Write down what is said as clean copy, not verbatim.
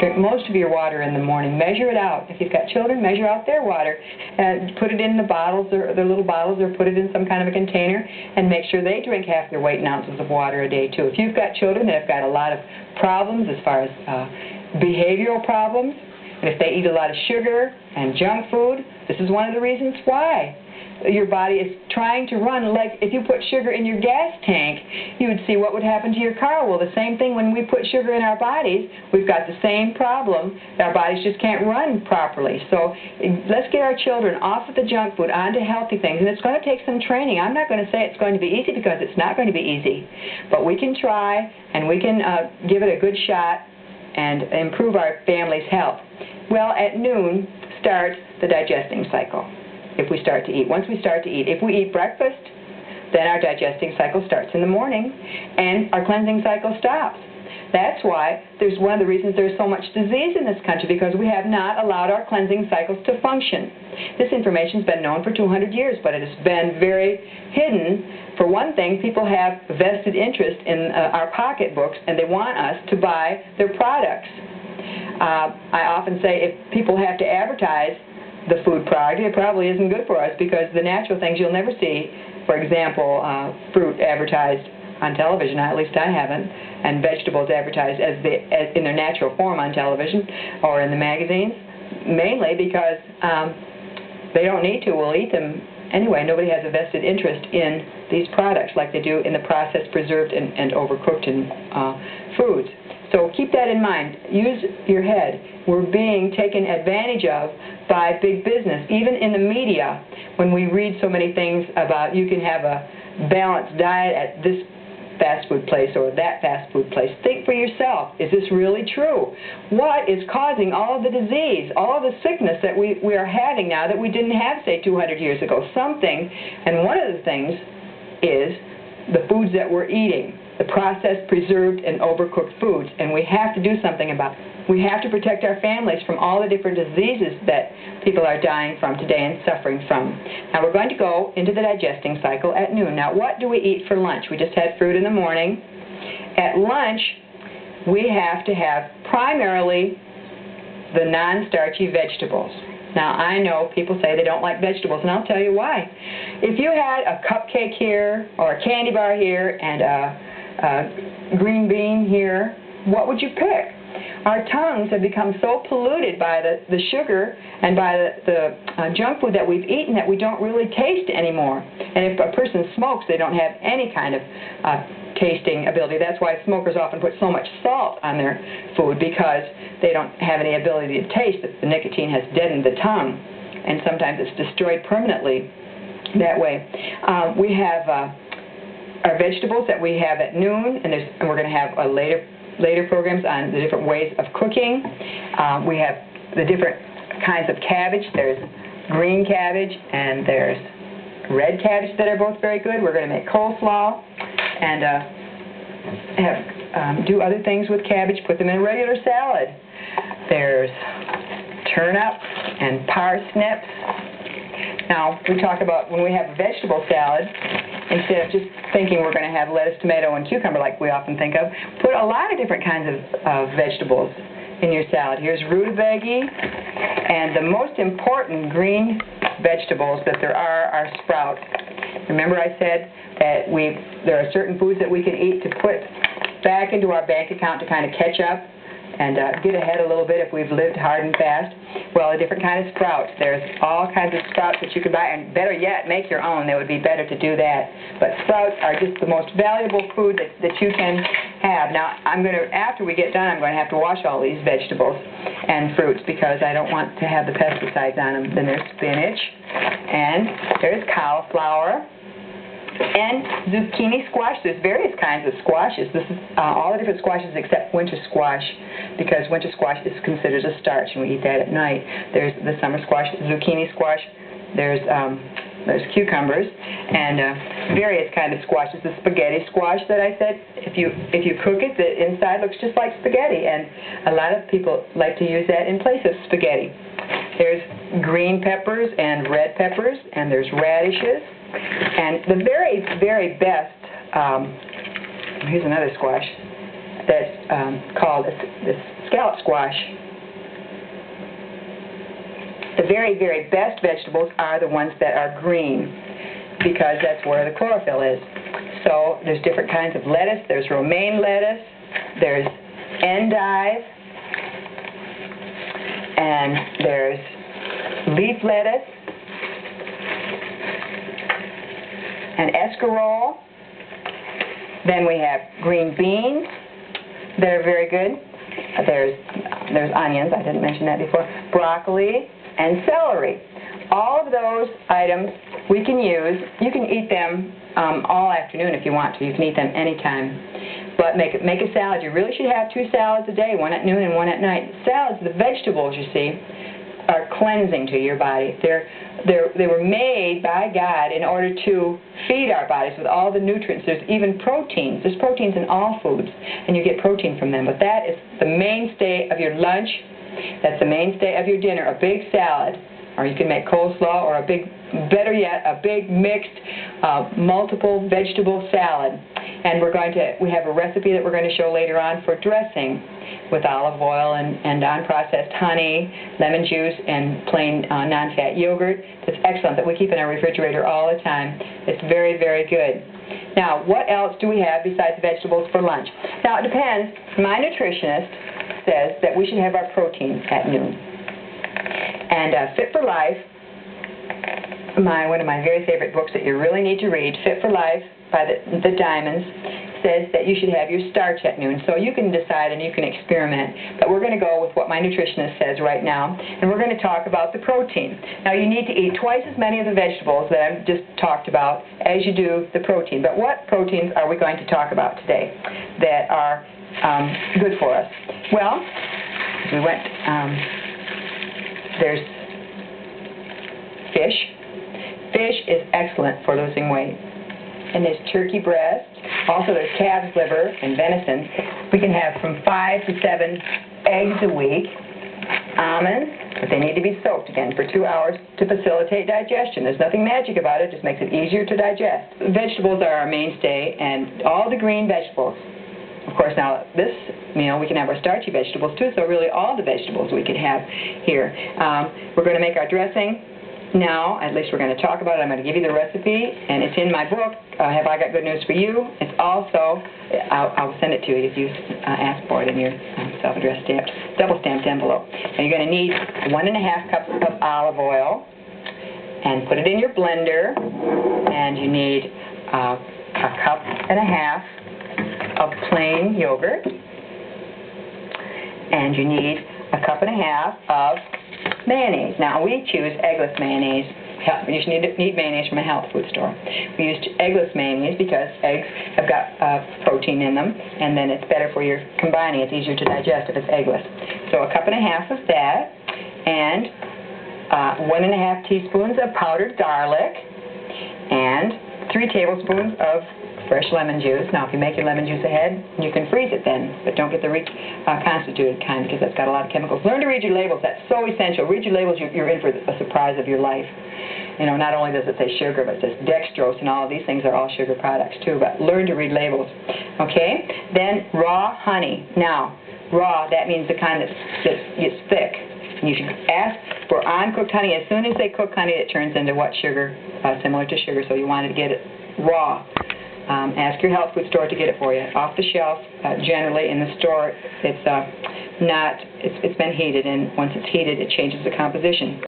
drink most of your water in the morning. Measure it out. If you've got children, measure out their water and put it in the bottles, or their little bottles, or put it in some kind of a container, and make sure they drink half their weight in ounces of water a day too. If you've got children that have got a lot of problems as far as behavioral problems, and if they eat a lot of sugar and junk food, this is one of the reasons why. Your body is trying to run. Like if you put sugar in your gas tank, you would see what would happen to your car. Well, the same thing when we put sugar in our bodies. We've got the same problem. Our bodies just can't run properly. So let's get our children off of the junk food onto healthy things. And it's going to take some training. I'm not going to say it's going to be easy, because it's not going to be easy. But we can try, and we can give it a good shot and improve our family's health. Well, at noon starts the digesting cycle. If we start to eat. Once we start to eat, if we eat breakfast, then our digesting cycle starts in the morning, and our cleansing cycle stops. That's why there's one of the reasons there's so much disease in this country, because we have not allowed our cleansing cycles to function. This information's been known for 200 years, but it has been very hidden. For one thing, people have vested interest in our pocketbooks, and they want us to buy their products. I often say if people have to advertise the food product, it probably isn't good for us, because the natural things you'll never see, for example, fruit advertised on television, at least I haven't, and vegetables advertised as in their natural form on television or in the magazines, mainly because they don't need to. We'll eat them anyway. Nobody has a vested interest in these products like they do in the processed, preserved, and overcooked foods. So keep that in mind. Use your head. We're being taken advantage of by big business. Even in the media, when we read so many things about you can have a balanced diet at this fast food place or that fast food place, think for yourself, is this really true? What is causing all of the disease, all of the sickness that we are having now that we didn't have, say, 200 years ago? Something, and one of the things is the foods that we're eating, the processed, preserved, and overcooked foods, and we have to do something about it. We have to protect our families from all the different diseases that people are dying from today and suffering from. Now we're going to go into the digesting cycle at noon. Now what do we eat for lunch? We just had fruit in the morning. At lunch, we have to have primarily the non-starchy vegetables. Now, I know people say they don't like vegetables, and I'll tell you why. If you had a cupcake here, or a candy bar here, and a green bean here, what would you pick? Our tongues have become so polluted by the sugar and by the junk food that we've eaten that we don't really taste anymore. And if a person smokes, they don't have any kind of tasting ability. That's why smokers often put so much salt on their food, because they don't have any ability to taste. The nicotine has deadened the tongue, and sometimes it's destroyed permanently that way. We have our vegetables that we have at noon, and we're going to have a later programs on the different ways of cooking. We have the different kinds of cabbage. There's green cabbage and there's red cabbage that are both very good. We're going to make coleslaw and do other things with cabbage, put them in a regular salad. There's turnip and parsnips. Now, we talk about when we have a vegetable salad, instead of just thinking we're going to have lettuce, tomato, and cucumber like we often think of, put a lot of different kinds of vegetables in your salad. Here's rutabaga, and the most important green vegetables that there are sprouts. Remember I said that there are certain foods that we can eat to put back into our bank account to kind of catch up and get ahead a little bit if we've lived hard and fast. Well, a different kind of sprouts. There's all kinds of sprouts that you can buy, and better yet, make your own. They would be better to do that. But sprouts are just the most valuable food that you can have. Now, after we get done, I'm going to have to wash all these vegetables and fruits because I don't want to have the pesticides on them. Then there's spinach, and there's cauliflower, and zucchini squash. There's various kinds of squashes. This is all the different squashes except winter squash, because winter squash is considered a starch, and we eat that at night. There's the summer squash, zucchini squash. There's cucumbers and various kinds of squashes. The spaghetti squash that I said, if you cook it, the inside looks just like spaghetti, and a lot of people like to use that in place of spaghetti. There's green peppers and red peppers, and there's radishes. And the very, very best, here's another squash that's called, this scallop squash. The very, very best vegetables are the ones that are green, because that's where the chlorophyll is. So there's different kinds of lettuce. There's romaine lettuce, there's endive, and there's leaf lettuce, and escarole. Then we have green beans that are very good. There's onions, I didn't mention that before, broccoli, and celery. All of those items we can use. You can eat them all afternoon if you want to. You can eat them anytime. But make a salad. You really should have 2 salads a day, one at noon and one at night. Salads, the vegetables, you see, are cleansing to your body. They were made by God in order to feed our bodies with all the nutrients. There's even proteins. There's proteins in all foods, and you get protein from them. But that is the mainstay of your lunch. That's the mainstay of your dinner, a big salad. Or you can make coleslaw, or better yet, a big mixed multiple vegetable salad. And we have a recipe that we're going to show later on for dressing with olive oil and unprocessed honey, lemon juice, and plain non-fat yogurt. It's excellent, that we keep in our refrigerator all the time. It's very, very good. Now, what else do we have besides vegetables for lunch? Now, it depends. My nutritionist says that we should have our protein at noon. And Fit for Life, one of my very favorite books that you really need to read, Fit for Life by the Diamonds, says that you should have your starch at noon. So you can decide and you can experiment. But we're going to go with what my nutritionist says right now, and we're going to talk about the protein. Now, you need to eat twice as many of the vegetables that I've just talked about as you do the protein. But what proteins are we going to talk about today that are good for us? Well, there's fish. Fish is excellent for losing weight. And there's turkey breast. Also, there's calf's liver and venison. We can have from 5 to 7 eggs a week. Almonds, but they need to be soaked again for 2 hours to facilitate digestion. There's nothing magic about it. It just makes it easier to digest. Vegetables are our mainstay, and all the green vegetables. Of course, now this meal we can have our starchy vegetables too, so really all the vegetables we could have here. We're going to make our dressing now, at least we're going to talk about it. I'm going to give you the recipe, and it's in my book, Have I Got Good News for You? It's also, I'll send it to you if you ask for it in your self-addressed double-stamped envelope. And you're going to need 1½ cups of olive oil, and put it in your blender, and you need a 1½ cup of plain yogurt, and you need a 1½ cup of mayonnaise. Now, we choose eggless mayonnaise. You should need mayonnaise from a health food store. We use eggless mayonnaise because eggs have got protein in them, and then it's better for your combining. It's easier to digest if it's eggless. So a 1½ cup of that, and 1½ teaspoons of powdered garlic, and 3 tablespoons of fresh lemon juice. Now, if you make your lemon juice ahead, you can freeze it then, but don't get the reconstituted kind, because that's got a lot of chemicals. Learn to read your labels. That's so essential. Read your labels. You're in for a surprise of your life. You know, not only does it say sugar, but it says dextrose, and all of these things are all sugar products too, but learn to read labels. Okay? Then raw honey. Now, raw, that means the kind that gets thick. And you should ask for uncooked honey. As soon as they cook honey, it turns into what sugar? Similar to sugar, so you want to get it raw. Ask your health food store to get it for you. Off the shelf, generally in the store, it's been heated, and once it's heated, it changes the composition.